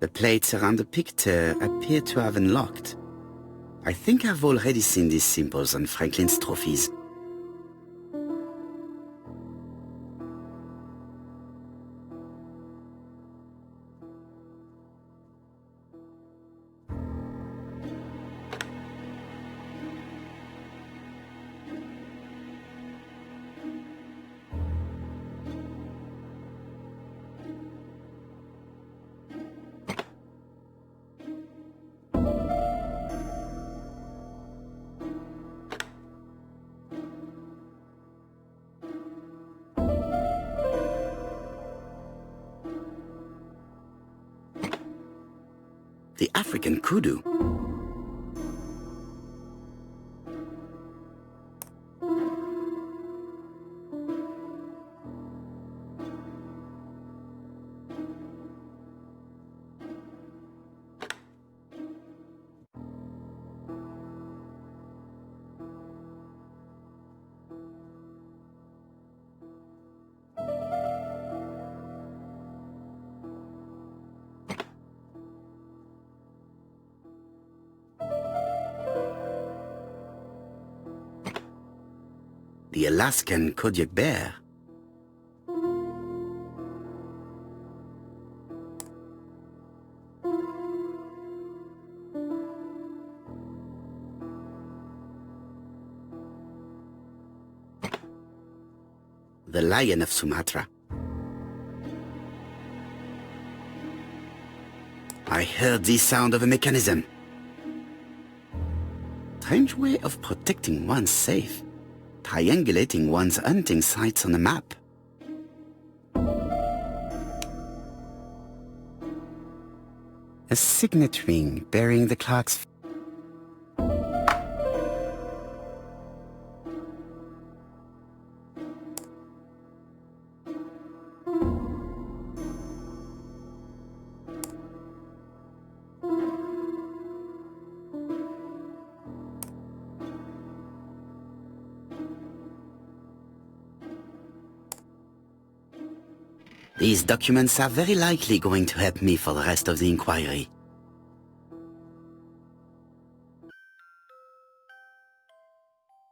The plates around the picture appear to have unlocked. I think I've already seen these symbols on Franklin's trophies. The African kudu. The Alaskan Kodiak bear. The lion of Sumatra. I heard the sound of a mechanism. Strange way of protecting one's safe. Triangulating one's hunting sites on a map. A signet ring bearing the clerk's... These documents are very likely going to help me for the rest of the inquiry.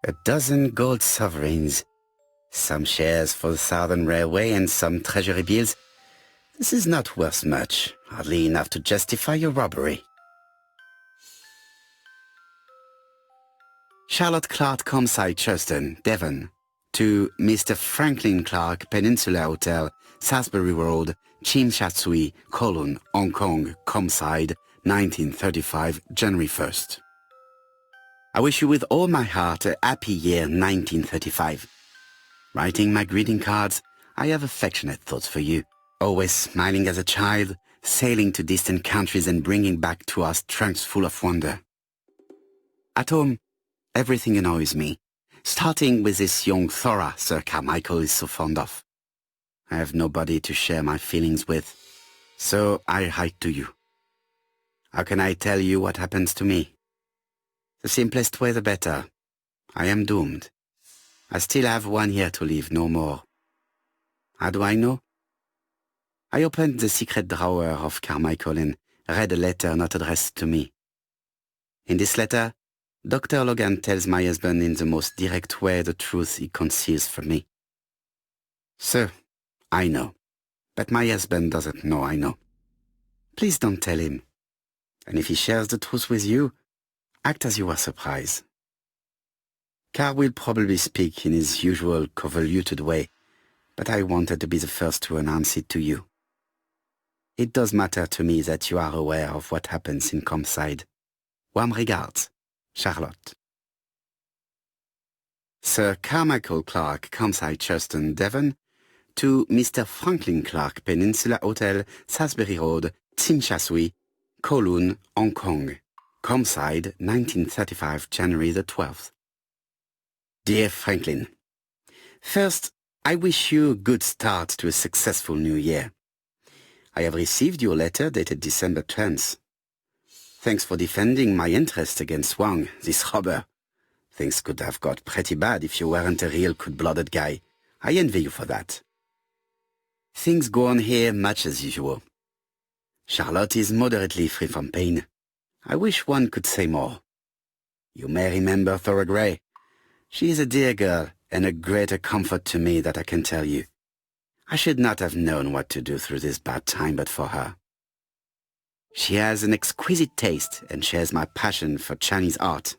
A dozen gold sovereigns, some shares for the Southern Railway and some treasury bills. This is not worth much, hardly enough to justify your robbery. Charlotte Clark, Comside, Churston, Devon, to Mr. Franklin Clark, Peninsula Hotel, Salisbury Road, Chim Sha Tsui, Kowloon, Hong Kong, Comside, 1935, January 1st. I wish you with all my heart a happy year 1935. Writing my greeting cards, I have affectionate thoughts for you, always smiling as a child, sailing to distant countries and bringing back to us trunks full of wonder. At home, everything annoys me, starting with this young Thora Sir Carmichael is so fond of. I have nobody to share my feelings with, so I write to you. How can I tell you what happens to me? The simplest way the better. I am doomed. I still have 1 year to live, no more. How do I know? I opened the secret drawer of Carmichael and read a letter not addressed to me. In this letter, Dr. Logan tells my husband in the most direct way the truth he conceals from me. Sir, I know, but my husband doesn't know I know. Please don't tell him. And if he shares the truth with you, act as you are surprised. Carr will probably speak in his usual convoluted way, but I wanted to be the first to announce it to you. It does matter to me that you are aware of what happens in Comside. Warm regards, Charlotte. Sir Carmichael Clark, Comside, Churston, Devon, to Mr. Franklin Clark, Peninsula Hotel, Salisbury Road, Tsim Sha Tsui, Kowloon, Hong Kong, Comside, 1935, January the 12th. Dear Franklin, first, I wish you a good start to a successful new year. I have received your letter dated December 10th. Thanks for defending my interest against Wang, this robber. Things could have got pretty bad if you weren't a real cold-blooded guy. I envy you for that. Things go on here much as usual. Charlotte is moderately free from pain. I wish one could say more. You may remember Thora Gray. She is a dear girl and a greater comfort to me that I can tell you. I should not have known what to do through this bad time but for her. She has an exquisite taste and shares my passion for Chinese art.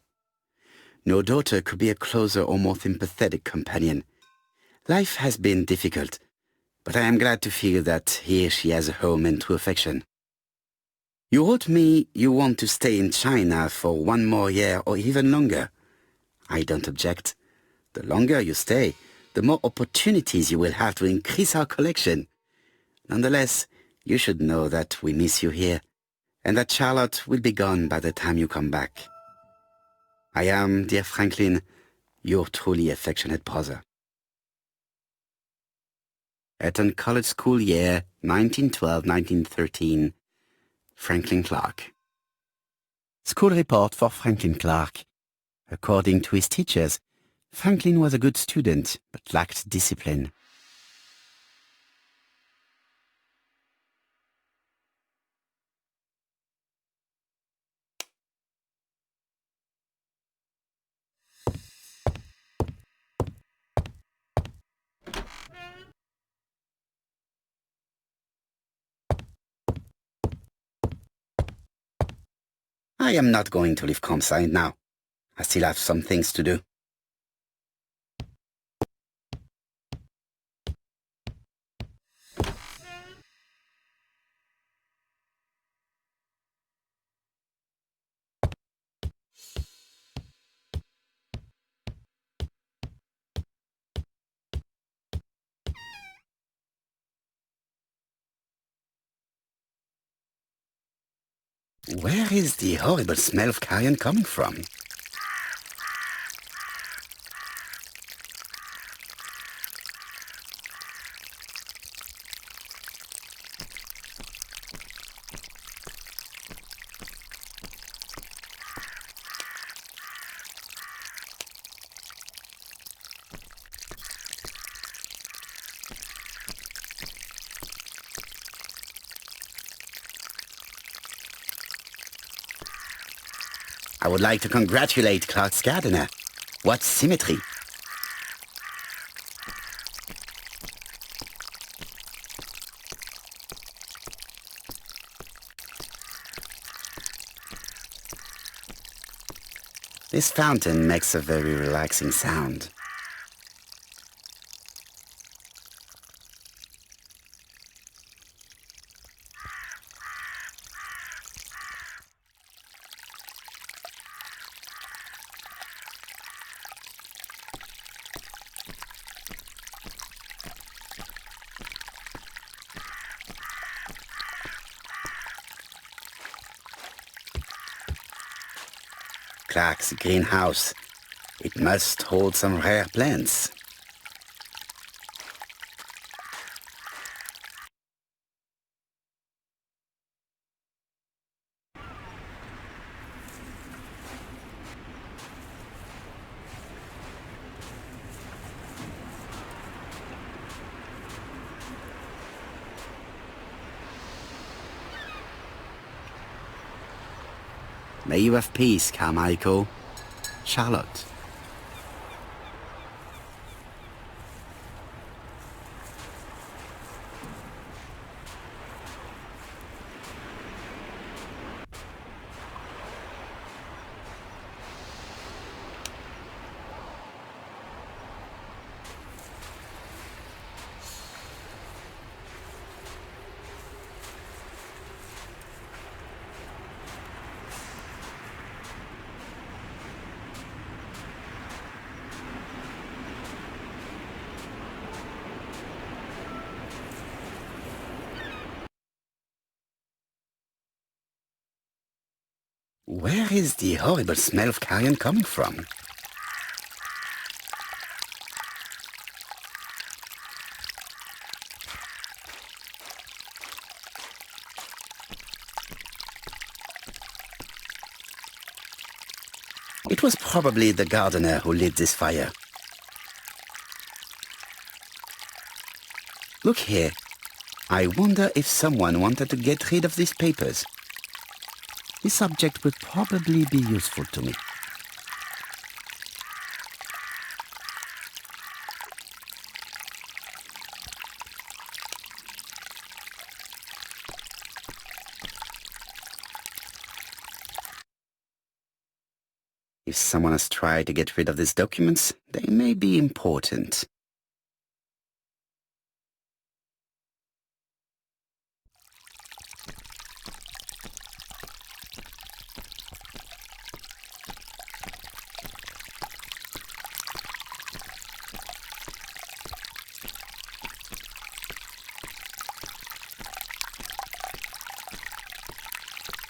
No daughter could be a closer or more sympathetic companion. Life has been difficult, but I am glad to feel that here she has a home and true affection. You wrote me you want to stay in China for 1 more year or even longer. I don't object. The longer you stay, the more opportunities you will have to increase our collection. Nonetheless, you should know that we miss you here, and that Charlotte will be gone by the time you come back. I am, dear Franklin, your truly affectionate brother. Eton College School Year 1912-1913. Franklin Clark. School report for Franklin Clark. According to his teachers, Franklin was a good student, but lacked discipline. I am not going to leave Comside now. I still have some things to do. Where is the horrible smell of carrion coming from? I would like to congratulate Clark's gardener. What symmetry! This fountain makes a very relaxing sound. Clark's greenhouse. It must hold some rare plants. May you have peace, Carmichael. Charlotte. Where is the horrible smell of carrion coming from? It was probably the gardener who lit this fire. Look here. I wonder if someone wanted to get rid of these papers. This object would probably be useful to me. If someone has tried to get rid of these documents, they may be important.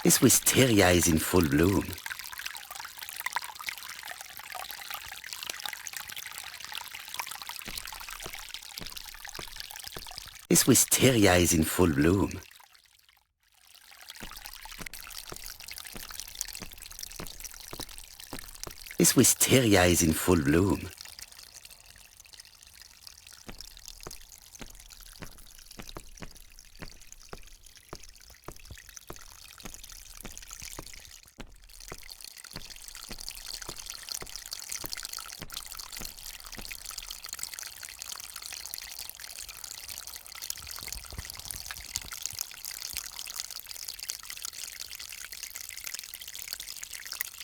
This wisteria is in full bloom. This wisteria is in full bloom. This wisteria is in full bloom.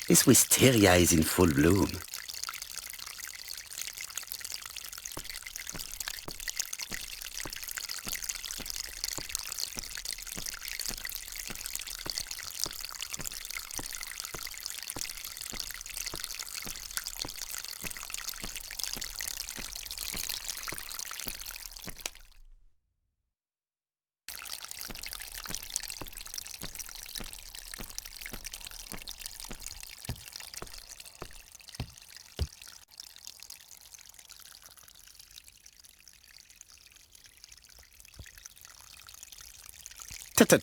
This wisteria is in full bloom. Tut-tut.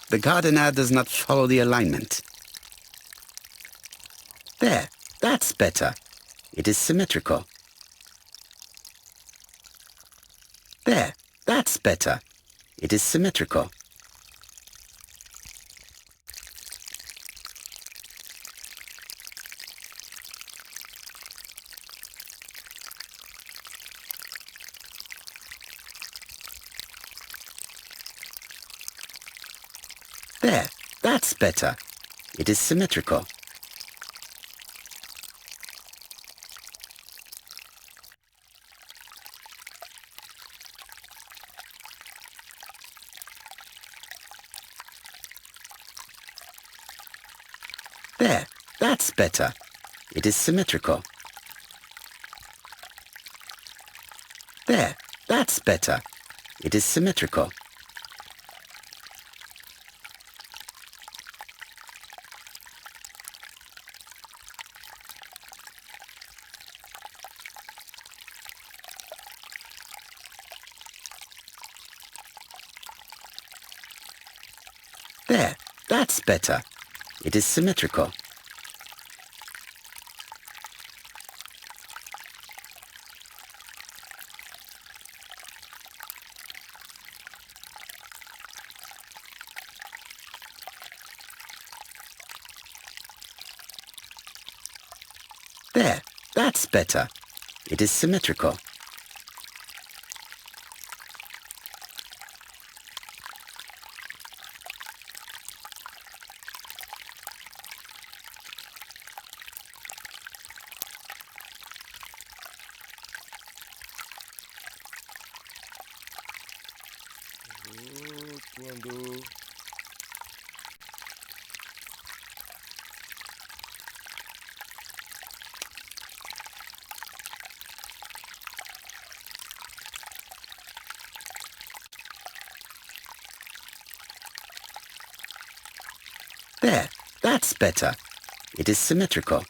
The gardener does not follow the alignment. There, that's better. It is symmetrical. There, that's better. It is symmetrical. There, that's better. It is symmetrical. There, that's better. It is symmetrical. There, that's better. It is symmetrical. There, that's better. It is symmetrical. There, that's better. It is symmetrical. Quando There, that's better. It is symmetrical.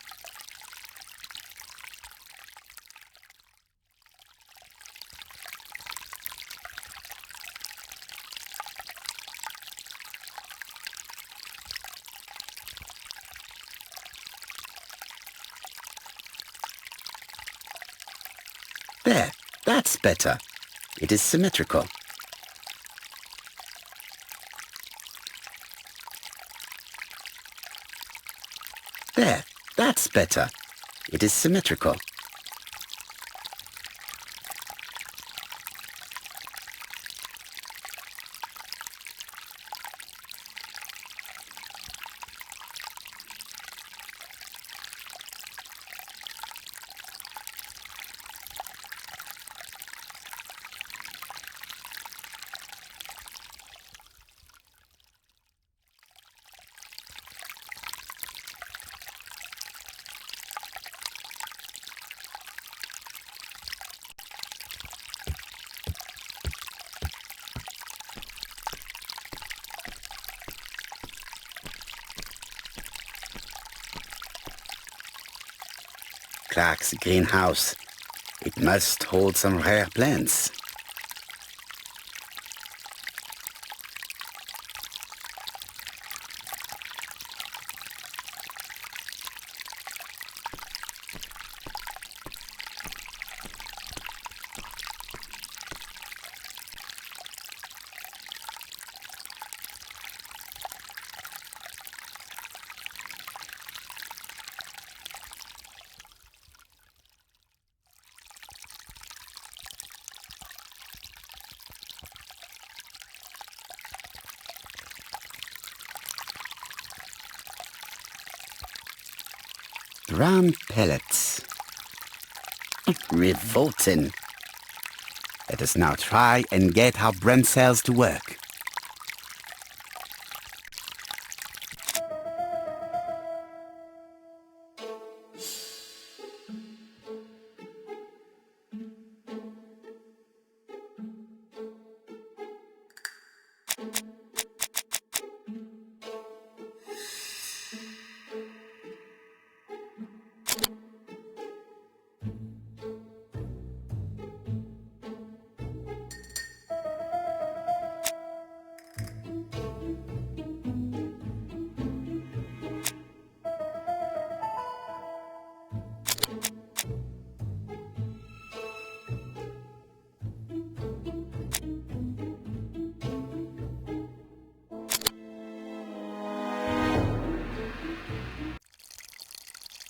There, that's better. It is symmetrical. There, that's better. It is symmetrical. Clark's greenhouse. It must hold some rare plants. Brown pellets. Revolting. Let us now try and get our brain cells to work.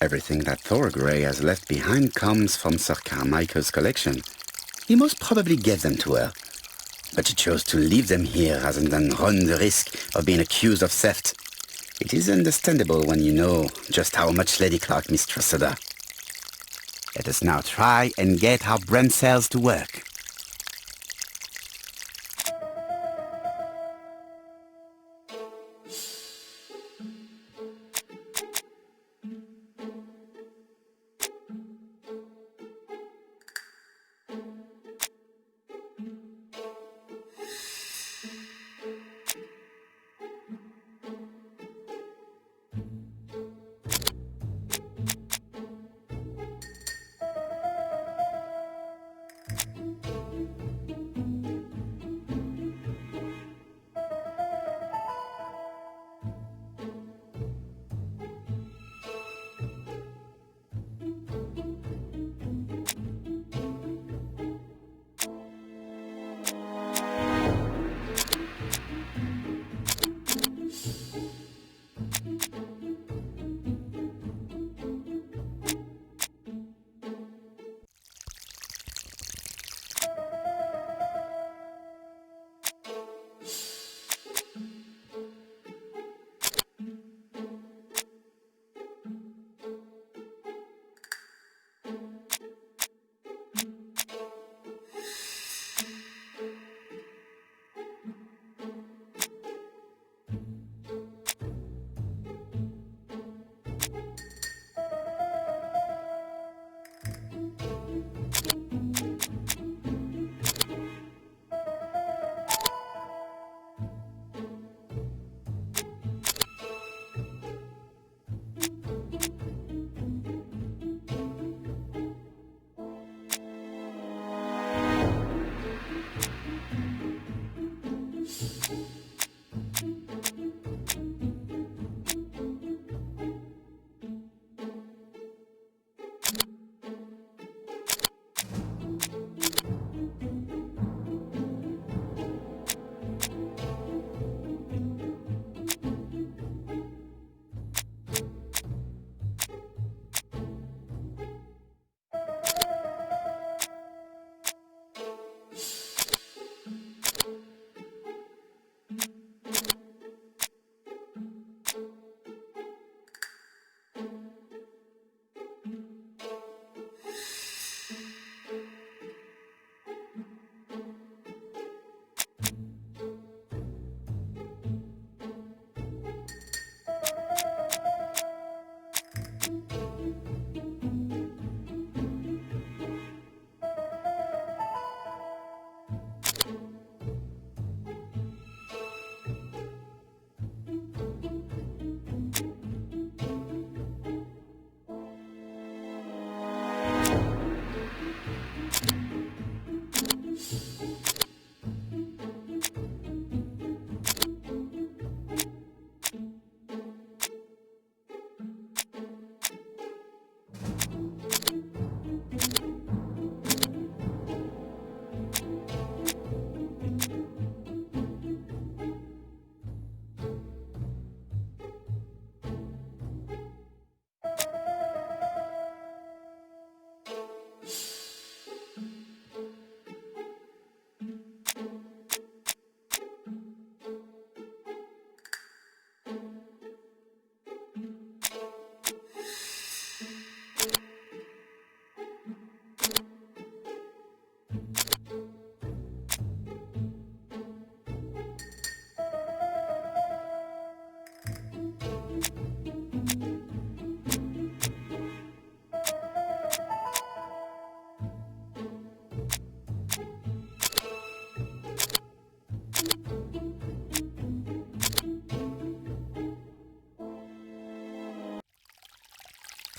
Everything that Thorgray has left behind comes from Sir Carmichael's collection. He most probably gave them to her, but she chose to leave them here rather than run the risk of being accused of theft. It is understandable when you know just how much Lady Clark mistrusted her. Let us now try and get our brain cells to work.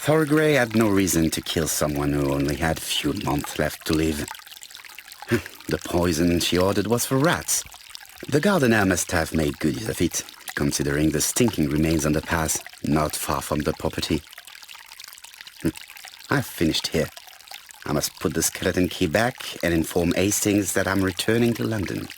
Thorgray had no reason to kill someone who only had few months left to live. The poison she ordered was for rats. The gardener must have made good use of it, considering the stinking remains on the path not far from the property. I've finished here. I must put the skeleton key back and inform Hastings that I'm returning to London.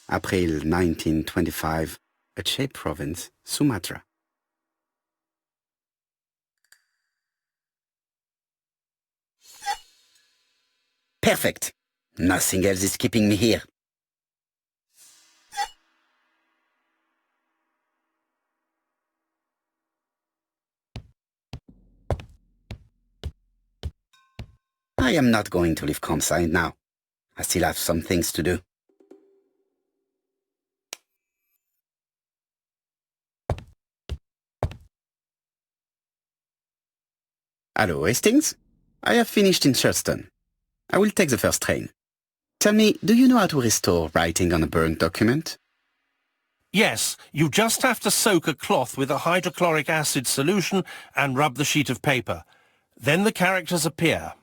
April 1925, Aceh Province, Sumatra. Perfect! Nothing else is keeping me here. I am not going to leave Comside now. I still have some things to do. Hello, Hastings. I have finished in Sherstone. I will take the first train. Tell me, do you know how to restore writing on a burnt document? Yes, you just have to soak a cloth with a hydrochloric acid solution and rub the sheet of paper. Then the characters appear.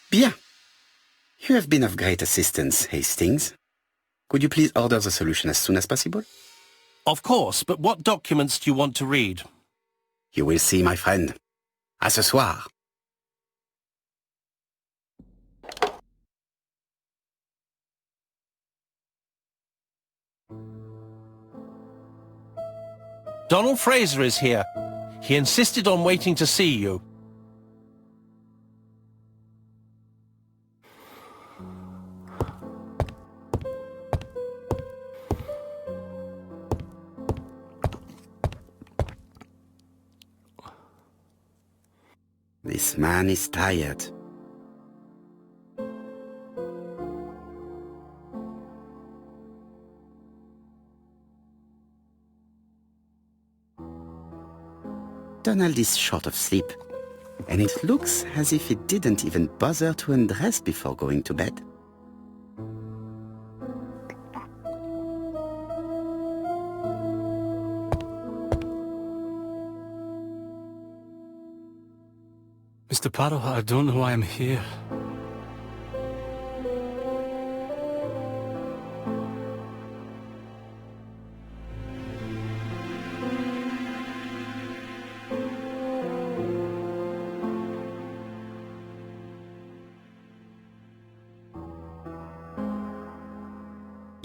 Bien. You have been of great assistance, Hastings. Could you please order the solution as soon as possible? Of course, but what documents do you want to read? You will see, my friend. À ce soir. Donald Fraser is here. He insisted on waiting to see you. This man is tired. Donald is short of sleep, and it looks as if he didn't even bother to undress before going to bed. Mr. Parrow, I don't know why I'm here.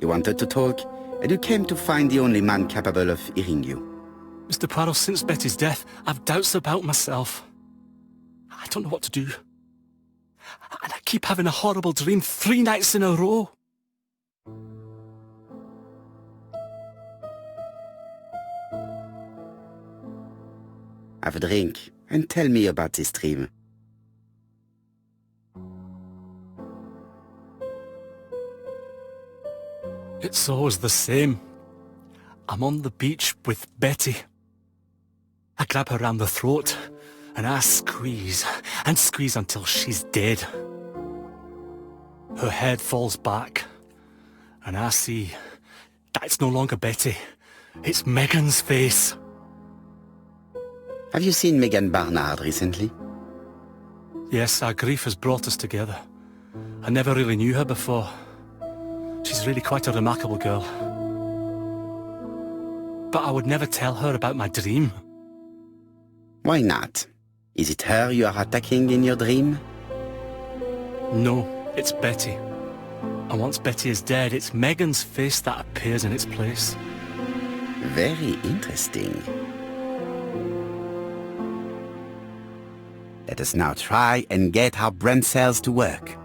You wanted to talk, and you came to find the only man capable of hearing you. Mr. Parrow, since Betty's death, I've doubts about myself. I don't know what to do. And I keep having a horrible dream 3 nights in a row. Have a drink, and tell me about this dream. It's always the same. I'm on the beach with Betty. I grab her round the throat, and I squeeze, and squeeze until she's dead. Her head falls back, and I see that it's no longer Betty. It's Megan's face. Have you seen Megan Barnard recently? Yes, our grief has brought us together. I never really knew her before. She's really quite a remarkable girl. But I would never tell her about my dream. Why not? Is it her you are attacking in your dream? No, it's Betty. And once Betty is dead, it's Megan's face that appears in its place. Very interesting. Let us now try and get our brain cells to work.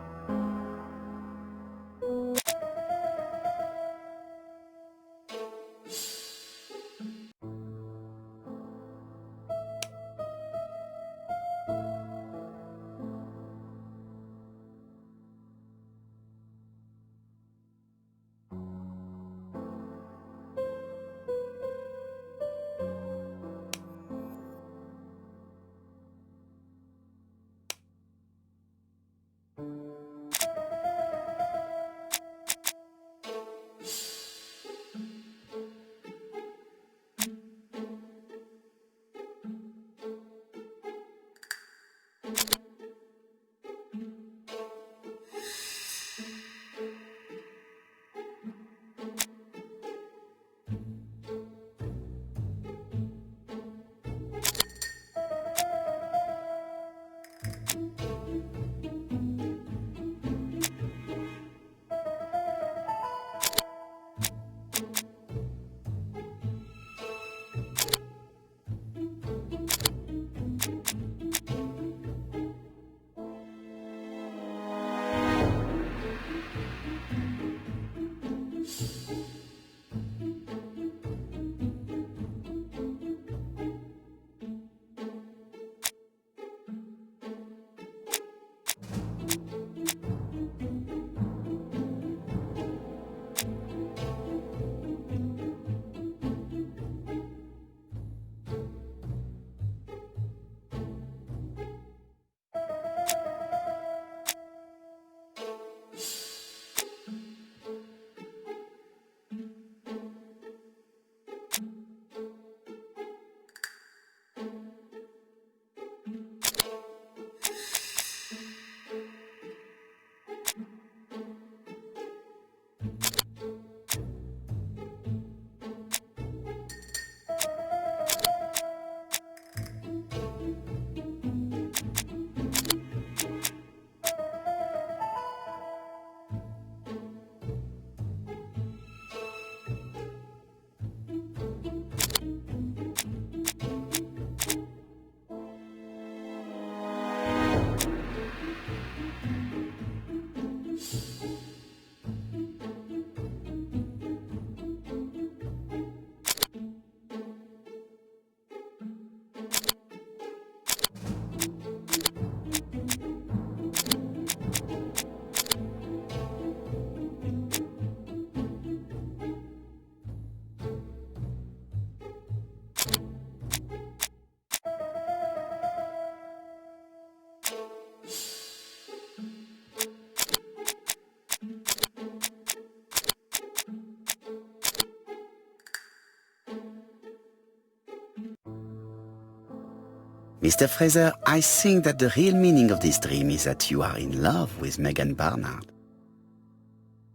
Mr. Fraser, I think that the real meaning of this dream is that you are in love with Megan Barnard.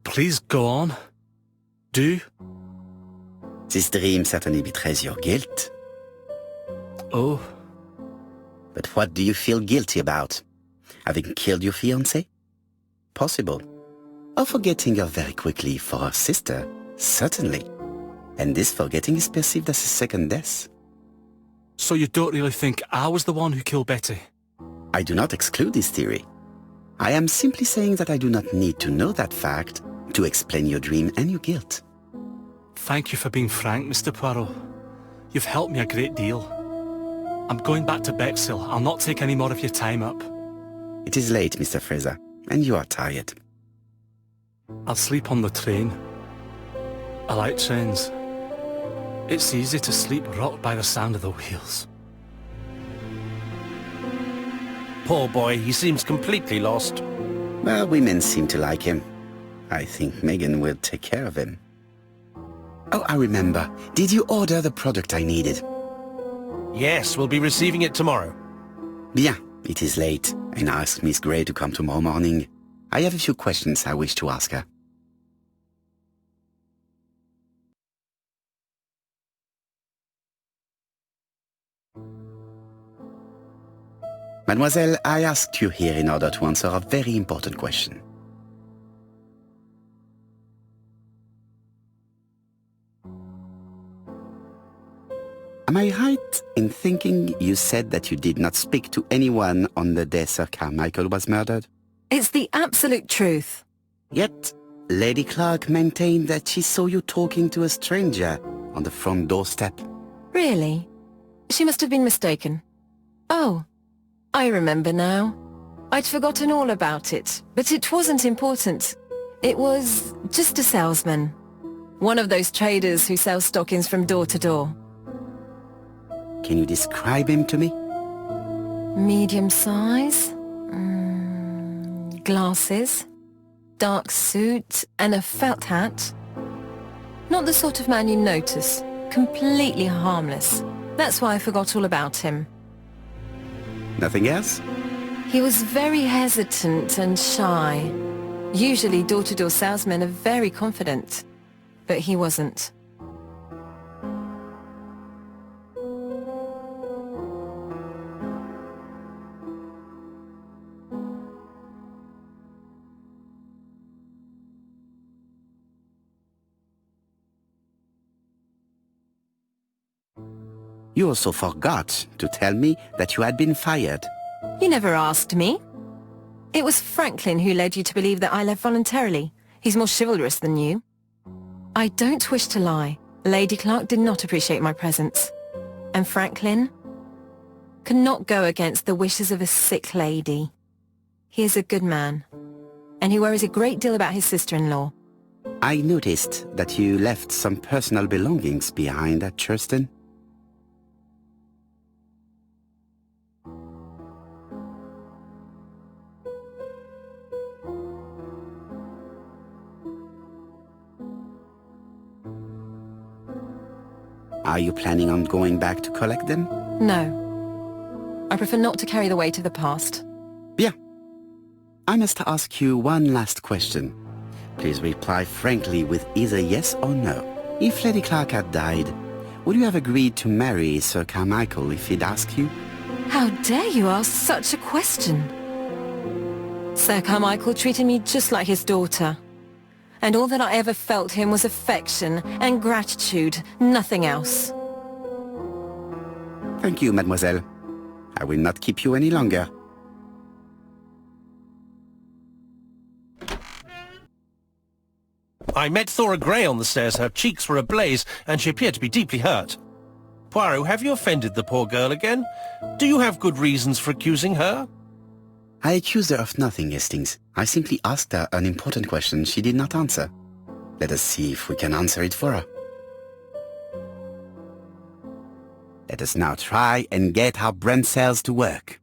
Please go on. Do. This dream certainly betrays your guilt. Oh. But what do you feel guilty about? Having killed your fiancé? Possible. Or forgetting her very quickly for her sister? Certainly. And this forgetting is perceived as a second death. So you don't really think I was the one who killed Betty? I do not exclude this theory. I am simply saying that I do not need to know that fact to explain your dream and your guilt. Thank you for being frank, Mr. Poirot. You've helped me a great deal. I'm going back to Bexhill. I'll not take any more of your time up. It is late, Mr. Fraser, and you are tired. I'll sleep on the train. I like trains. It's easy to sleep rocked by the sound of the wheels. Poor boy, he seems completely lost. Well, women seem to like him. I think Megan will take care of him. Oh, I remember. Did you order the product I needed? Yes, we'll be receiving it tomorrow. Bien, it is late, and I asked Miss Gray to come tomorrow morning. I have a few questions I wish to ask her. Mademoiselle, I asked you here in order to answer a very important question. Am I right in thinking you said that you did not speak to anyone on the day Sir Carmichael was murdered? It's the absolute truth. Yet, Lady Clark maintained that she saw you talking to a stranger on the front doorstep. Really? She must have been mistaken. Oh, I remember now. I'd forgotten all about it, but it wasn't important. It was just a salesman. One of those traders who sell stockings from door to door. Can you describe him to me? Medium size, glasses, dark suit and a felt hat. Not the sort of man you notice. Completely harmless. That's why I forgot all about him. Nothing else? He was very hesitant and shy. Usually door-to-door salesmen are very confident, but he wasn't. You also forgot to tell me that you had been fired. You never asked me. It was Franklin who led you to believe that I left voluntarily. He's more chivalrous than you. I don't wish to lie. Lady Clark did not appreciate my presence. And Franklin could not go against the wishes of a sick lady. He is a good man, and he worries a great deal about his sister-in-law. I noticed that you left some personal belongings behind at Churston. Are you planning on going back to collect them? No. I prefer not to carry the weight of the past. Bien. I must ask you one last question. Please reply frankly with either yes or no. If Lady Clark had died, would you have agreed to marry Sir Carmichael if he'd asked you? How dare you ask such a question? Sir Carmichael treated me just like his daughter. And all that I ever felt him was affection and gratitude, nothing else. Thank you, mademoiselle. I will not keep you any longer. I met Thora Grey on the stairs. Her cheeks were ablaze, and she appeared to be deeply hurt. Poirot, have you offended the poor girl again? Do you have good reasons for accusing her? I accused her of nothing, Hastings. I simply asked her an important question she did not answer. Let us see if we can answer it for her. Let us now try and get our brain cells to work.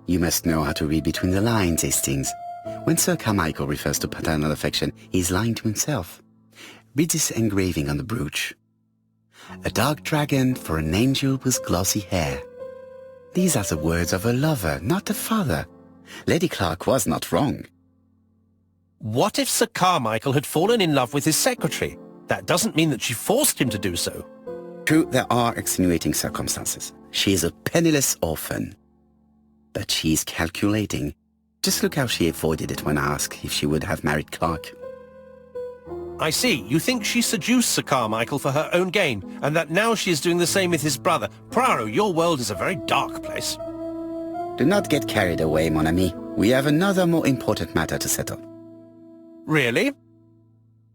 You must know how to read between the lines, Hastings. When Sir Carmichael refers to paternal affection, he's lying to himself. Read this engraving on the brooch. A dark dragon for an angel with glossy hair. These are the words of a lover, not a father. Lady Clark was not wrong. What if Sir Carmichael had fallen in love with his secretary? That doesn't mean that she forced him to do so. True, there are extenuating circumstances. She is a penniless orphan. But she's calculating. Just look how she avoided it when asked if she would have married Clark. I see. You think she seduced Sir Carmichael for her own gain, and that now she is doing the same with his brother. Poirot, your world is a very dark place. Do not get carried away, mon ami. We have another more important matter to settle. Really?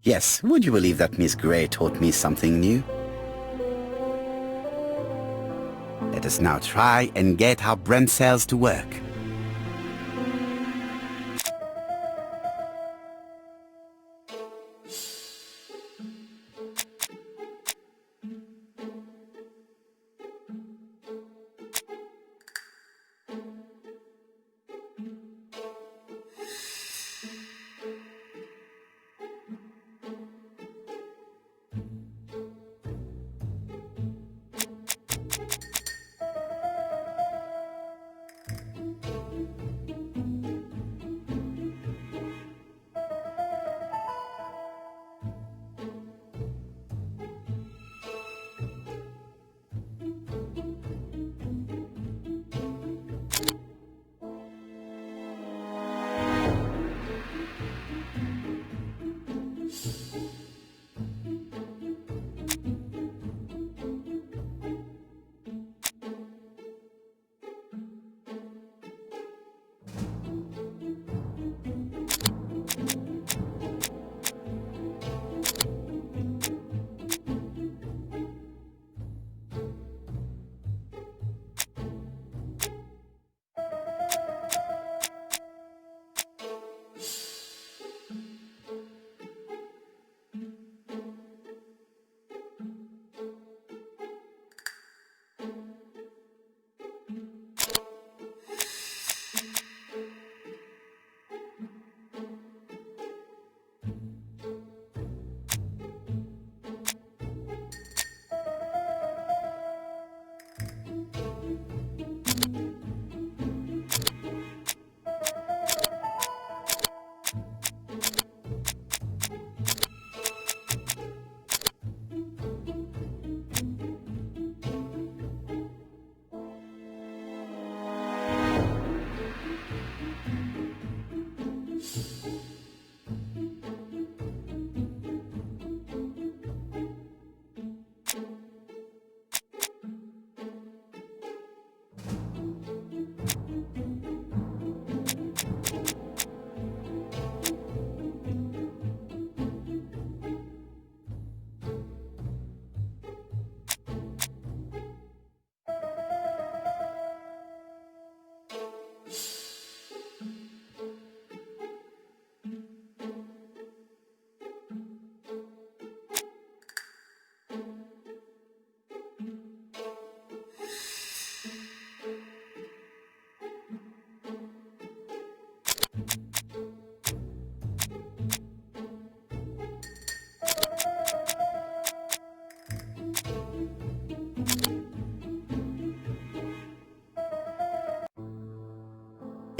Yes, would you believe that Miss Grey taught me something new? Let us now try and get our brain cells to work.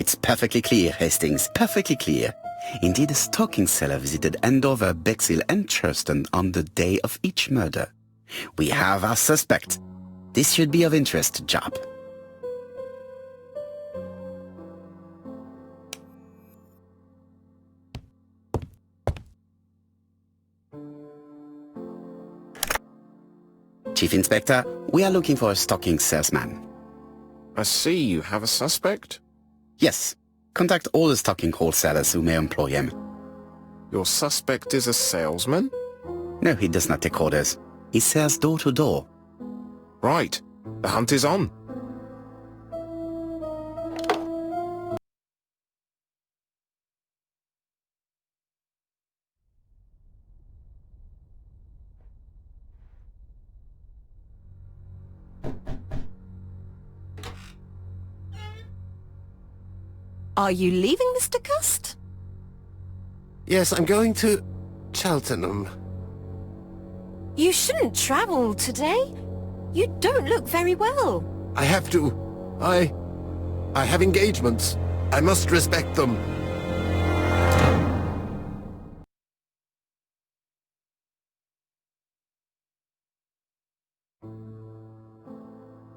It's perfectly clear, Hastings, perfectly clear. Indeed, a stalking seller visited Andover, Bexhill and Churston on the day of each murder. We have our suspect. This should be of interest, Job. Chief Inspector, we are looking for a stalking salesman. I see you have a suspect. Yes. Contact all the stalking wholesalers who may employ him. Your suspect is a salesman? No, he does not take orders. He sells door to door. Right. The hunt is on. Are you leaving, Mr. Cust? Yes, I'm going to Cheltenham. You shouldn't travel today. You don't look very well. I have to. I have engagements. I must respect them.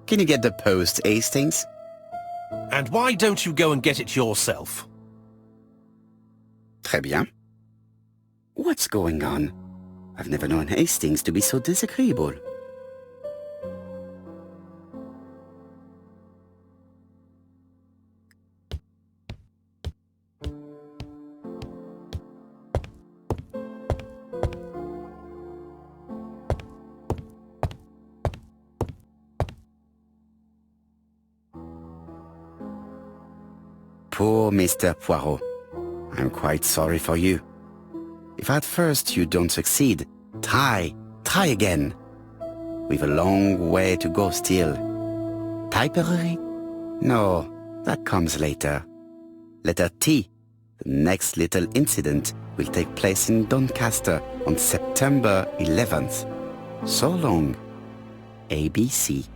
Can you get the post, Hastings? And why don't you go and get it yourself? Très bien. What's going on? I've never known Hastings to be so disagreeable. Poor Mr. Poirot. I'm quite sorry for you. If at first you don't succeed, try again. We've a long way to go still. Typery? No, that comes later. Letter T. The next little incident will take place in Doncaster on September 11th. So long. ABC.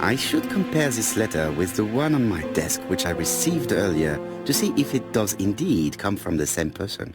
I should compare this letter with the one on my desk which I received earlier to see if it does indeed come from the same person.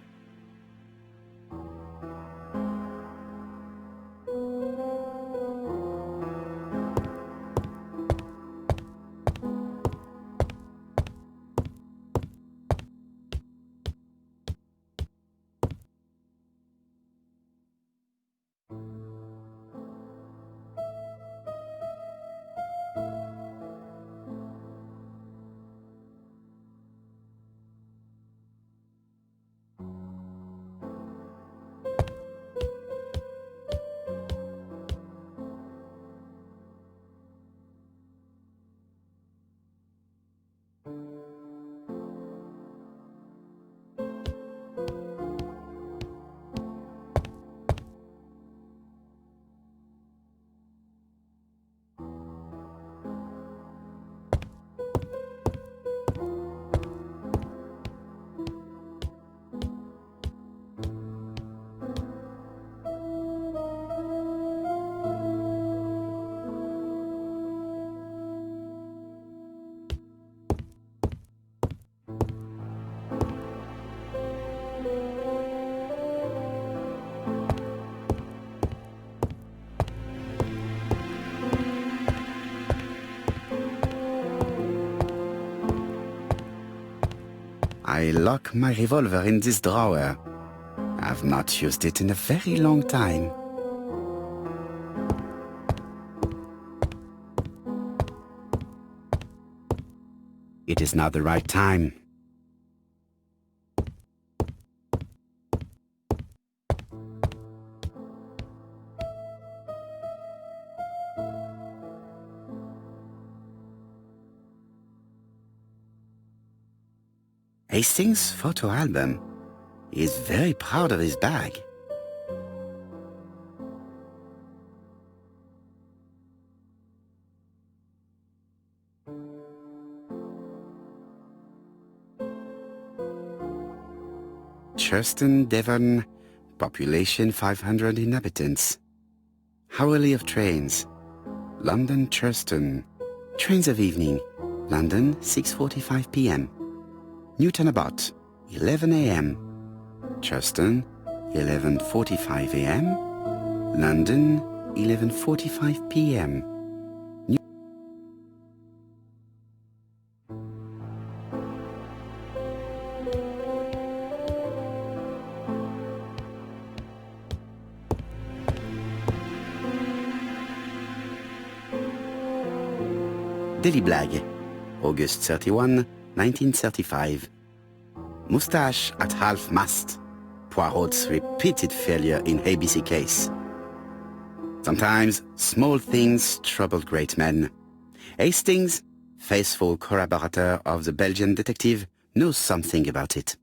I lock my revolver in this drawer. I've not used it in a very long time. It is not the right time. Hastings' photo album. He is very proud of his bag. Churston, Devon, population 500 inhabitants. Hourly of trains. London, Churston. Trains of evening. London, 6:45 p.m. Newton Abbot, 11 a.m. Churston, 11:45 a.m. London, 11:45 p.m. Daily Blag, August 31, 1935. Moustache at half-mast. Poirot's repeated failure in ABC case. Sometimes small things trouble great men. Hastings, faithful corroborator of the Belgian detective, knows something about it.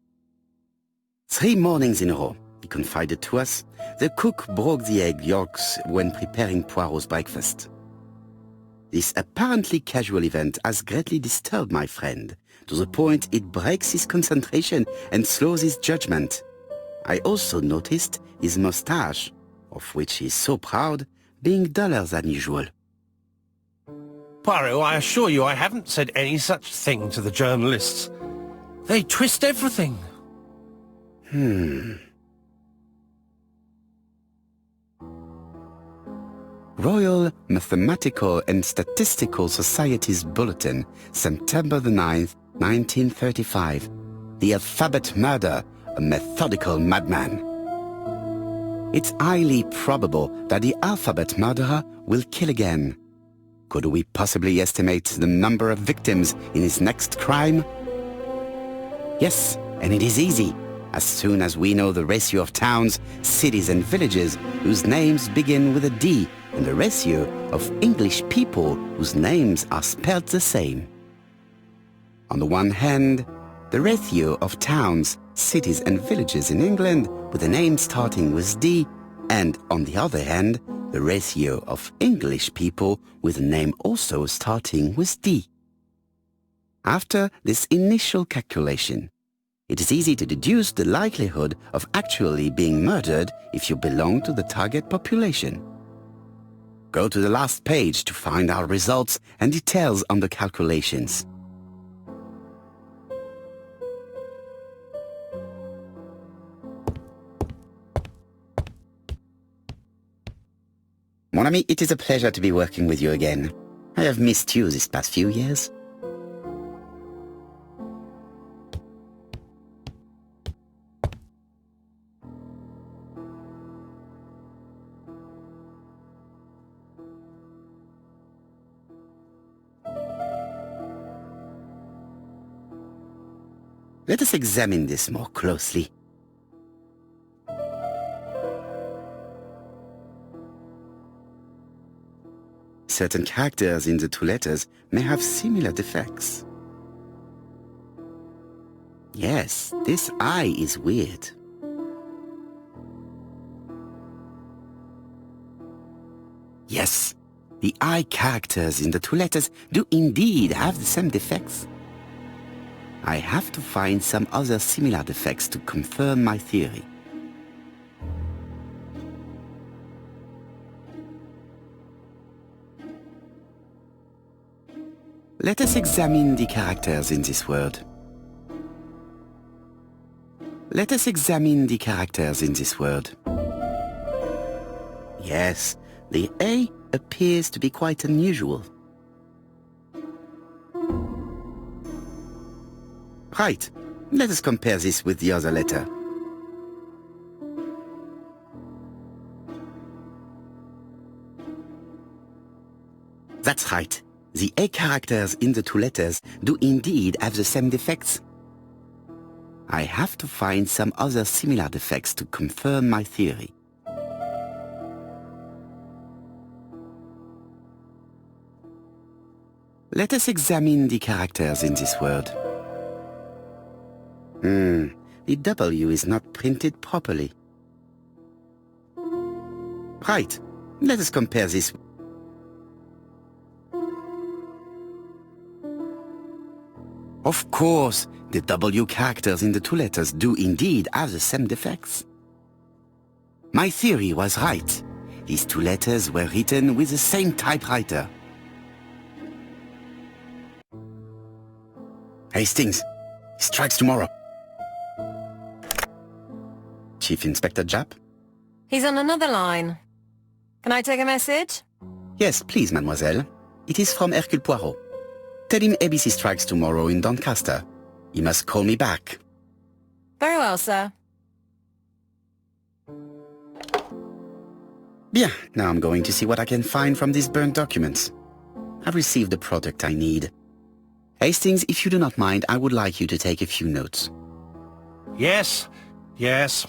3 mornings in a row, he confided to us, the cook broke the egg yolks when preparing Poirot's breakfast. This apparently casual event has greatly disturbed my friend, to the point it breaks his concentration and slows his judgment. I also noticed his moustache, of which he is so proud, being duller than usual. Poirot, I assure you I haven't said any such thing to the journalists. They twist everything. Royal Mathematical and Statistical Society's Bulletin, September the 9th, 1935. The alphabet murder, a methodical madman. It's highly probable that the alphabet murderer will kill again. Could we possibly estimate the number of victims in his next crime? Yes, and it is easy. As soon as we know the ratio of towns, cities and villages whose names begin with a D and the ratio of English people whose names are spelled the same. On the one hand, the ratio of towns, cities and villages in England with a name starting with D, and on the other hand, the ratio of English people with a name also starting with D. After this initial calculation, it is easy to deduce the likelihood of actually being murdered if you belong to the target population. Go to the last page to find our results and details on the calculations. Mon ami, it is a pleasure to be working with you again. I have missed you these past few years. Let us examine this more closely. Certain characters in the 2 letters may have similar defects. Yes, this I is weird. Yes, the I characters in the 2 letters do indeed have the same defects. I have to find some other similar defects to confirm my theory. Let us examine the characters in this word. Let us examine the characters in this word. Yes, the A appears to be quite unusual. Right, let us compare this with the other letter. That's right. The A characters in the 2 letters do indeed have the same defects. I have to find some other similar defects to confirm my theory. Let us examine the characters in this word. The W is not printed properly. Right, let us compare this. Of course, the W characters in the 2 letters do indeed have the same defects. My theory was right. These 2 letters were written with the same typewriter. Hastings, he strikes tomorrow. Chief Inspector Japp? He's on another line. Can I take a message? Yes, please, mademoiselle. It is from Hercule Poirot. Tell him ABC strikes tomorrow in Doncaster. He must call me back. Very well, sir. Bien, now I'm going to see what I can find from these burnt documents. I've received the product I need. Hastings, if you do not mind, I would like you to take a few notes. Yes, yes.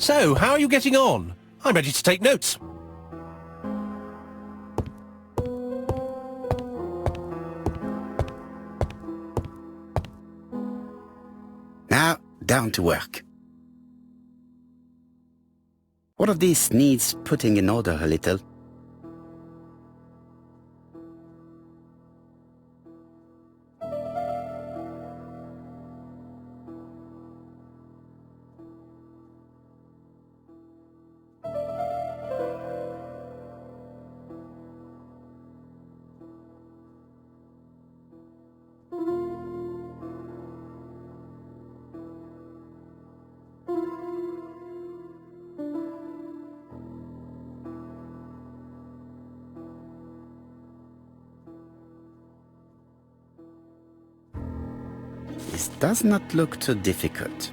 So, how are you getting on? I'm ready to take notes. Now, down to work. All of this needs putting in order a little. This does not look too difficult.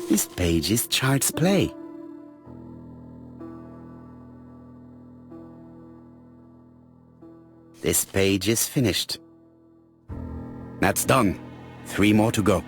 This page is child's play. This page is finished. That's done. 3 more to go.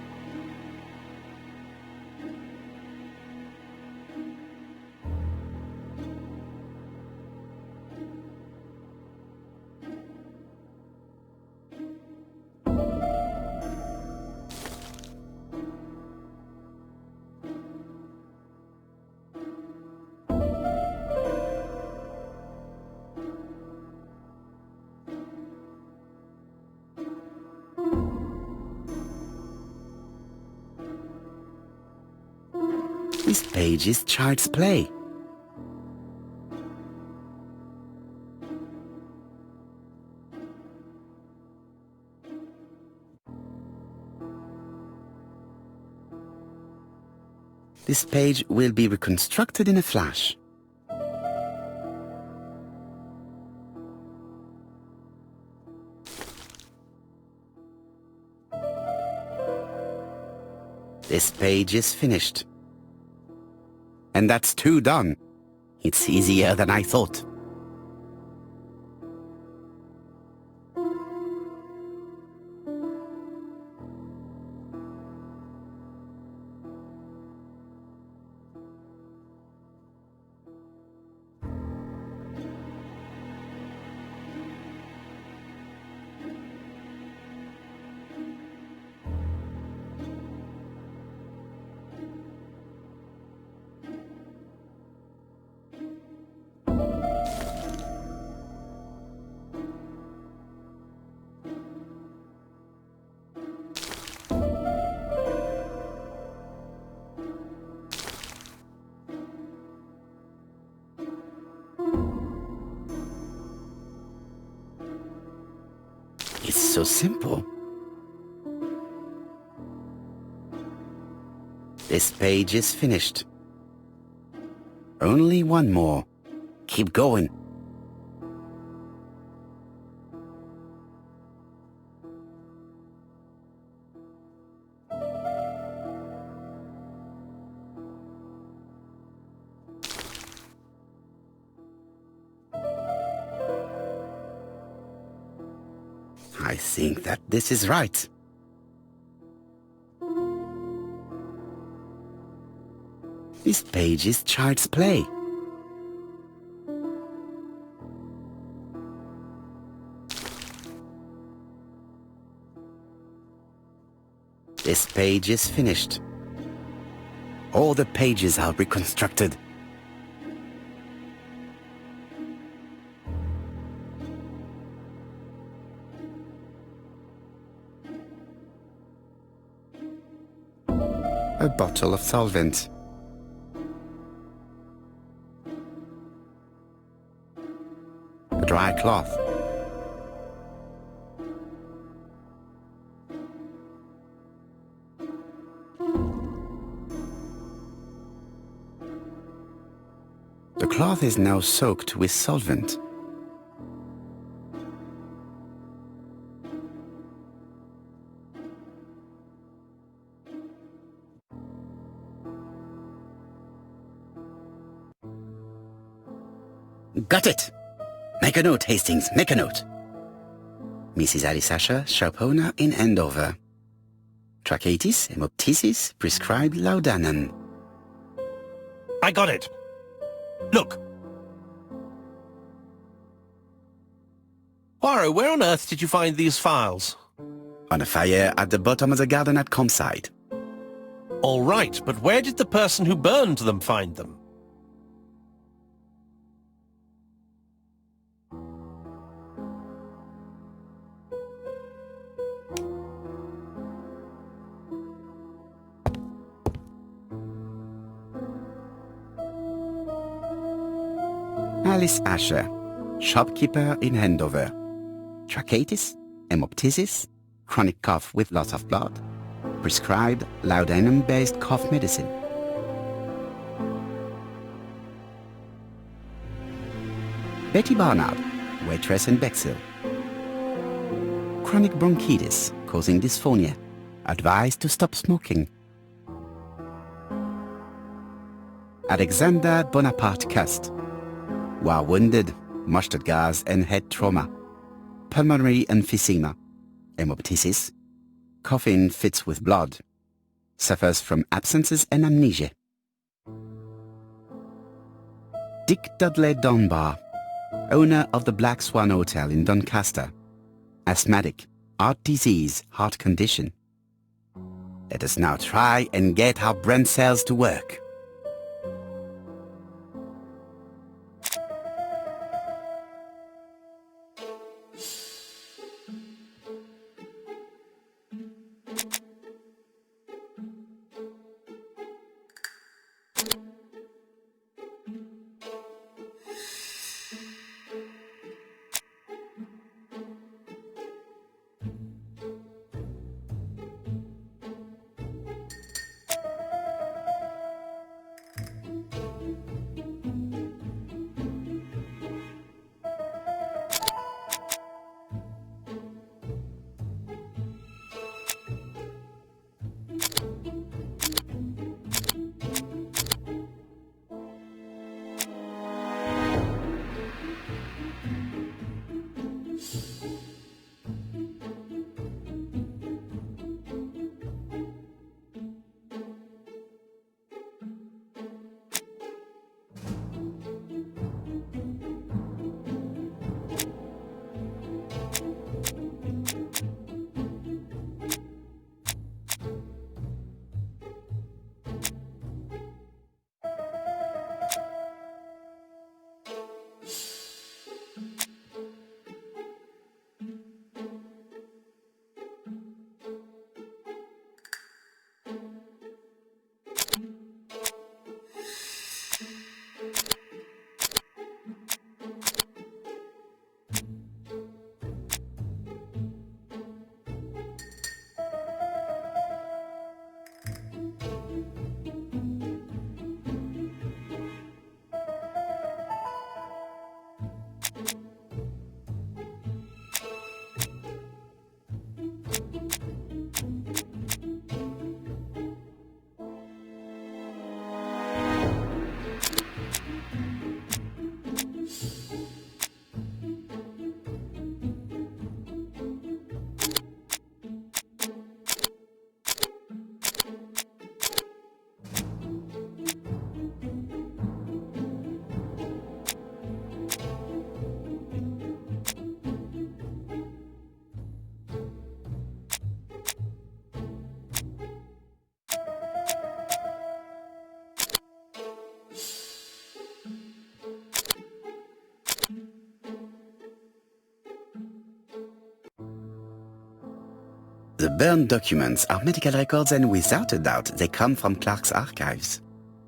This page is child's play. This page will be reconstructed in a flash. This page is finished. And that's 2 done. It's easier than I thought. It's so simple. This page is finished. Only one more. Keep going. I think that this is right. This page is child's play. This page is finished. All the pages are reconstructed. A bottle of solvent. A dry cloth. The cloth is now soaked with solvent. Got it! Make a note, Hastings, make a note. Mrs. Alice Asher, shop owner in Andover. Tracheitis, hemoptysis, prescribed laudanum. I got it. Look. Poirot, where on earth did you find these files? On a fire at the bottom of the garden at Comside. All right, but where did the person who burned them find them? Alice Asher, shopkeeper in Andover. Tracheitis, hemoptysis, chronic cough with loss of blood. Prescribed laudanum-based cough medicine. Betty Barnard, waitress in Bexhill. Chronic bronchitis causing dysphonia. Advised to stop smoking. Alexander Bonaparte Cust. War wounded, mustard gas and head trauma. Pulmonary emphysema. Hemoptysis. Coughing fits with blood. Suffers from absences and amnesia. Dick Dudley Dunbar, owner of the Black Swan Hotel in Doncaster. Asthmatic, heart disease, heart condition. Let us now try and get our brain cells to work. The burned documents are medical records and without a doubt they come from Clark's archives.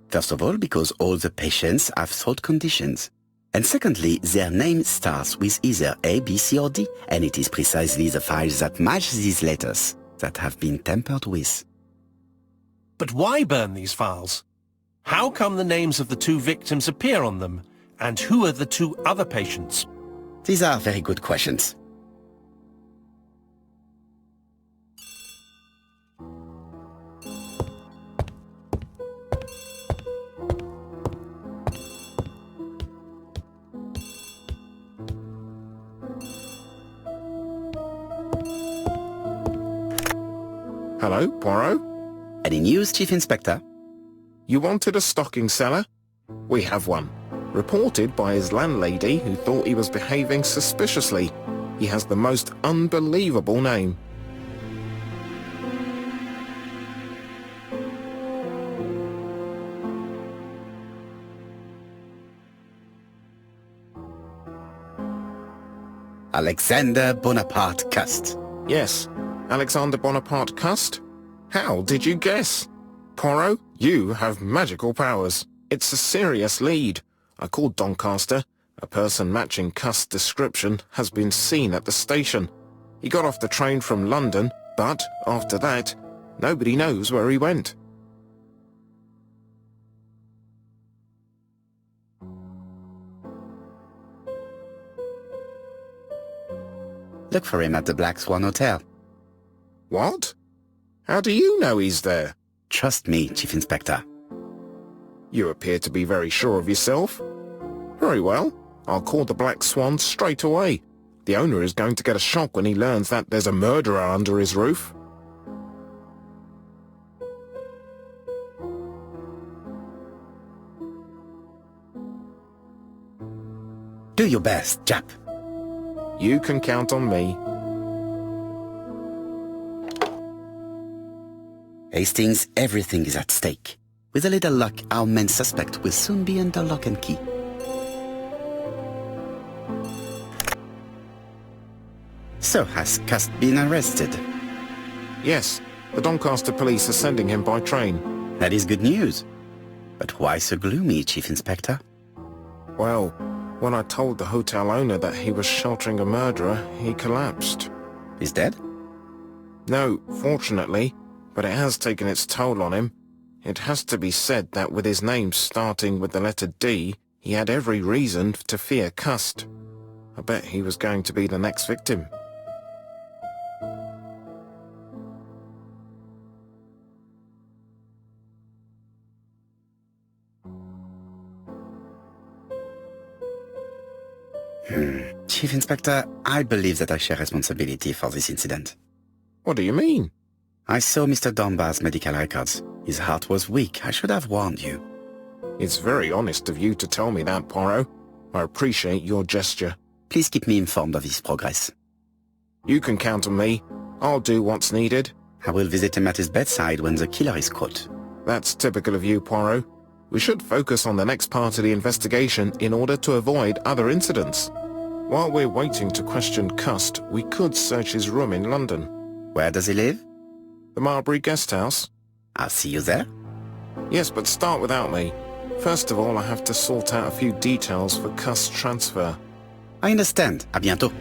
First of all, because all the patients have throat conditions. And secondly, their name starts with either A, B, C or D, and it is precisely the files that match these letters that have been tampered with. But why burn these files? How come the names of the two victims appear on them? And who are the two other patients? These are very good questions. Hello, Poirot? Any news, Chief Inspector? You wanted a stocking seller? We have one. Reported by his landlady who thought he was behaving suspiciously. He has the most unbelievable name. Alexander Bonaparte Cust. Yes, Alexander Bonaparte Cust? How did you guess? Poirot, you have magical powers. It's a serious lead. I called Doncaster. A person matching Cust's description has been seen at the station. He got off the train from London, but after that, nobody knows where he went. Look for him at the Black Swan Hotel. What? How do you know he's there? Trust me, Chief Inspector. You appear to be very sure of yourself. Very well. I'll call the Black Swan straight away. The owner is going to get a shock when he learns that there's a murderer under his roof. Do your best, Jap. You can count on me. Hastings, everything is at stake. With a little luck, our main suspect will soon be under lock and key. So, has Cust been arrested? Yes, the Doncaster police are sending him by train. That is good news. But why so gloomy, Chief Inspector? Well, when I told the hotel owner that he was sheltering a murderer, he collapsed. He's dead? No, fortunately, but it has taken its toll on him. It has to be said that with his name starting with the letter D, he had every reason to fear Cust. I bet he was going to be the next victim. Chief Inspector, I believe that I share responsibility for this incident. What do you mean? I saw Mr. Dunbar's medical records. His heart was weak. I should have warned you. It's very honest of you to tell me that, Poirot. I appreciate your gesture. Please keep me informed of his progress. You can count on me. I'll do what's needed. I will visit him at his bedside when the killer is caught. That's typical of you, Poirot. We should focus on the next part of the investigation in order to avoid other incidents. While we're waiting to question Cust, we could search his room in London. Where does he live? The Marbury Guest House? I'll see you there. Yes, but start without me. First of all, I have to sort out a few details for Cust's transfer. I understand. À bientôt.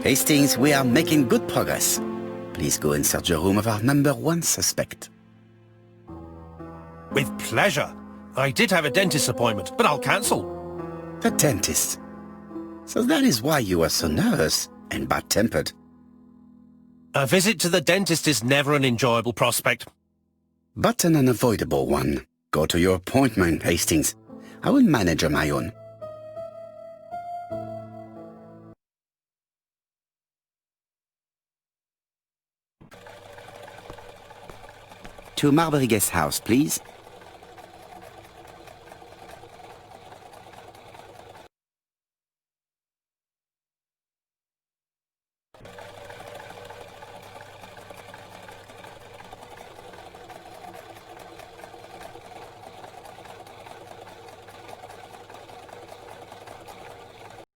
Hastings, we are making good progress. Please go and search the room of our #1 suspect. With pleasure. I did have a dentist appointment, but I'll cancel. The dentist. So that is why you were so nervous and bad-tempered. A visit to the dentist is never an enjoyable prospect. But an unavoidable one. Go to your appointment, Hastings. I will manage on my own. To Marbury Guest House, please.